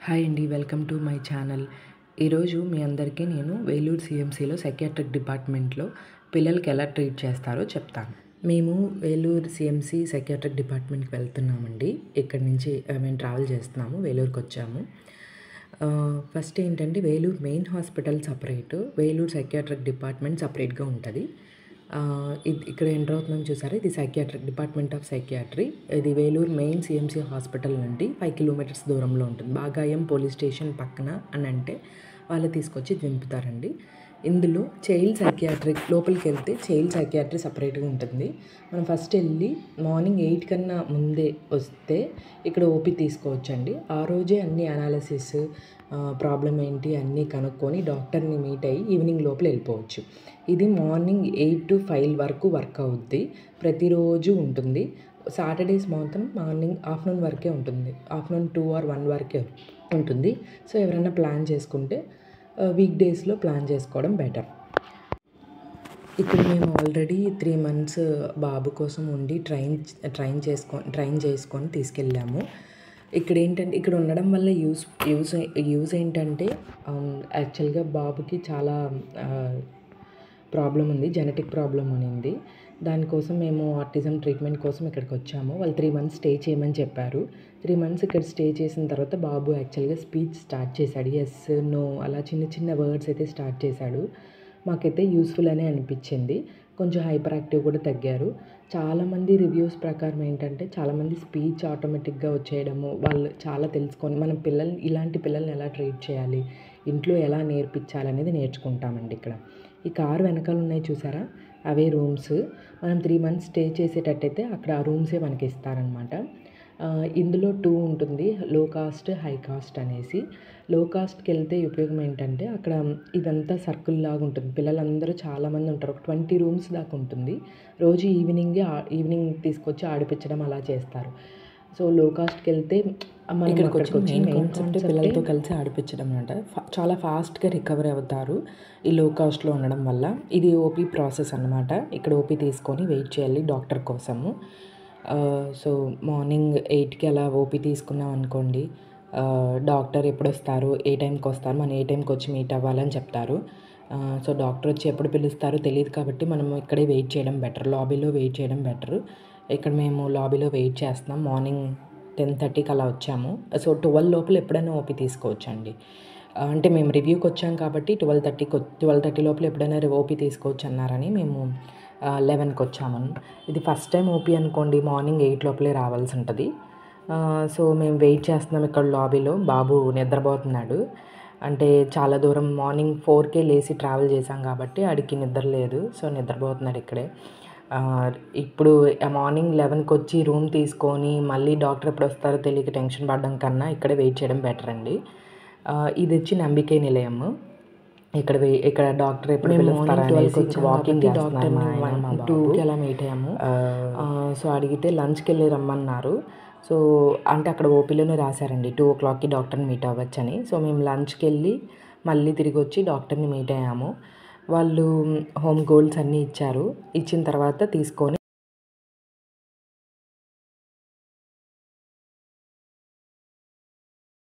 Hi అండి, welcome to my channel. ఈరోజు మీ అందరికీ నేను వేలూరు సిఎంసిలో సైకియాట్రిక్ డిపార్ట్మెంట్లో పిల్లలకి ఎలా ట్రీట్ చేస్తారో చెప్తాను. మేము వేలూరు సిఎంసి సైకియాట్రిక్ డిపార్ట్మెంట్కి వెళ్తున్నామండి. ఇక్కడి నుంచి మేము ట్రావెల్ చేస్తున్నాము, వేలూరుకి వచ్చాము. ఫస్ట్ ఏంటంటే Vellore main hospital separate, Vellore psychiatric department సపరేట్గా ఉంటుంది. ఇక్కడ ఎంటర్ అవుతున్నాం చూసారా, ఇది సైకియాట్రిక్ డిపార్ట్మెంట్ ఆఫ్ సైకియాట్రీ. ఇది వేలూరు మెయిన్ సిఎంసి హాస్పిటల్ నుండి 5 కిలోమీటర్స్ దూరంలో ఉంటుంది. బాగాయం పోలీస్ స్టేషన్ పక్కన అని అంటే వాళ్ళు తీసుకొచ్చి దింపుతారండి. ఇందులో చైల్డ్ సైకియాట్రిక్ లోపలికి వెళ్తే చైల్డ్ సైకియాట్రీ సపరేట్గా ఉంటుంది. మనం ఫస్ట్ వెళ్ళి మార్నింగ్ 8 కన్నా ముందే వస్తే ఇక్కడ ఓపీ తీసుకోవచ్చండి. ఆ రోజే అన్ని అనాలిసిస్, ప్రాబ్లం ఏంటి అన్నీ కనుక్కొని డాక్టర్ని మీట్ అయ్యి ఈవినింగ్ లోపల వెళ్ళిపోవచ్చు. ఇది మార్నింగ్ 8 to 5 వరకు వర్క్ అవుద్ది. ప్రతిరోజు ఉంటుంది. సాటర్డేస్ మాత్రం ఆఫ్టర్నూన్ వరకే ఉంటుంది. ఆఫ్టర్నూన్ 2 or 1 వరకే ఉంటుంది. సో ఎవరైనా ప్లాన్ చేసుకుంటే వీక్ డేస్లో ప్లాన్ చేసుకోవడం బెటర్. ఇక్కడ మేము ఆల్రెడీ 3 months బాబు కోసం ఉండి ట్రైన్ చేసుకొని తీసుకెళ్ళాము. ఇక్కడ ఉండడం వల్ల యూజ్ ఏంటంటే యాక్చువల్గా బాబుకి చాలా ప్రాబ్లం ఉంది, జెనెటిక్ ప్రాబ్లం ఉంది. దానికోసం మేము ఆటిజం ట్రీట్మెంట్ కోసం ఇక్కడికి వచ్చాము. వాళ్ళు 3 months స్టే చేయమని చెప్పారు. 3 months ఇక్కడ స్టే చేసిన తర్వాత బాబు యాక్చువల్గా స్పీచ్ స్టార్ట్ చేశాడు. ఎస్, నో అలా చిన్న చిన్న వర్డ్స్ అయితే స్టార్ట్ చేశాడు. మాకైతే యూస్ఫుల్ అనే అనిపించింది. కొంచెం హైపర్ యాక్టివ్ కూడా తగ్గారు. చాలామంది రివ్యూస్ ప్రకారం ఏంటంటే చాలామంది స్పీచ్ ఆటోమేటిక్గా వచ్చేయడము, వాళ్ళు చాలా తెలుసుకొని మనం ఇలాంటి పిల్లల్ని ఎలా ట్రీట్ చేయాలి, ఇంట్లో ఎలా నేర్పించాలనేది నేర్చుకుంటామండి ఇక్కడ. ఈ కారు వెనకాల ఉన్నాయి చూసారా, అవే రూమ్స్. మనం 3 months స్టే చేసేటట్టయితే అక్కడ ఆ రూమ్సే మనకి ఇస్తారనమాట. ఇందులో 2 ఉంటుంది, లో కాస్ట్, హై కాస్ట్ అనేసి. లో కాస్ట్కి వెళ్తే ఉపయోగం ఏంటంటే అక్కడ ఇదంతా సర్కిల్ లాగా ఉంటుంది. పిల్లలందరూ చాలామంది ఉంటారు. ఒక 20 rooms దాకా ఉంటుంది. రోజు ఈవినింగ్ తీసుకొచ్చి ఆడిపించడం అలా చేస్తారు. సో లో కాస్ట్కి వెళ్తే ఇక్కడికి వచ్చి మెయిన్ కాన్సెప్ట్ పిల్లలతో కలిసి ఆడిపించడం అనమాట. చాలా ఫాస్ట్గా రికవర్ అవుతారు ఈ లో కాస్ట్లో ఉండడం వల్ల. ఇది ఓపీ ప్రాసెస్ అనమాట. ఇక్కడ ఓపీ తీసుకొని వెయిట్ చేయాలి డాక్టర్ కోసము. సో మార్నింగ్ 8కి అలా ఓపీ తీసుకున్నాం అనుకోండి, డాక్టర్ ఎప్పుడు వస్తారు, ఏ టైంకి వస్తారు, మనం ఏ టైంకి వచ్చి మీట్ అవ్వాలని చెప్తారు. సో డాక్టర్ వచ్చి ఎప్పుడు పిలుస్తారో తెలియదు కాబట్టి మనం ఇక్కడే వెయిట్ చేయడం బెటర్, లాబీలో వెయిట్ చేయడం బెటర్. ఇక్కడ మేము లాబీలో వెయిట్ చేస్తున్నాం. మార్నింగ్ 10:30కి అలా వచ్చాము. సో 12 లోపల ఎప్పుడైనా ఓపీ తీసుకోవచ్చండి. అంటే మేము రివ్యూకి వచ్చాం కాబట్టి 12:30 లోపల ఎప్పుడైనా ఓపీ తీసుకోవచ్చు అన్నారని మేము 11కి వచ్చాము. ఇది ఫస్ట్ టైం ఓపీ అనుకోండి, మార్నింగ్ 8 లోపలే రావాల్సి ఉంటుంది. సో మేము వెయిట్ చేస్తున్నాం ఇక్కడ లాబీలో. బాబు నిద్రపోతున్నాడు. అంటే చాలా దూరం మార్నింగ్ 4కే లేచి ట్రావెల్ చేశాం కాబట్టి ఆడికి నిద్ర లేదు. సో నిద్రపోతున్నాడు ఇక్కడే. ఇప్పుడు మార్నింగ్ 11కి వచ్చి రూమ్ తీసుకొని మళ్ళీ డాక్టర్ ఎప్పుడు వస్తారో తెలియక టెన్షన్ పడడం కన్నా ఇక్కడే వెయిట్ చేయడం బెటర్ అండి. ఇది వచ్చి నంబికే నిలయం. ఇక్కడ డాక్టర్ ఎప్పుడు వాకింగ్ డాక్టర్ 2కి అలా మీట్ అయ్యాము. సో అడిగితే లంచ్కి వెళ్ళి రమ్మన్నారు. సో అంటే అక్కడ ఓపీలోనే రాశారండి 2 o'clockకి డాక్టర్ని మీట్ అవ్వచ్చని. సో మేము లంచ్కి వెళ్ళి మళ్ళీ తిరిగి వచ్చి డాక్టర్ని మీట్ అయ్యాము. వాళ్ళు హోమ్ గోల్స్ అన్నీ ఇచ్చారు. ఇచ్చిన తర్వాత తీసుకొని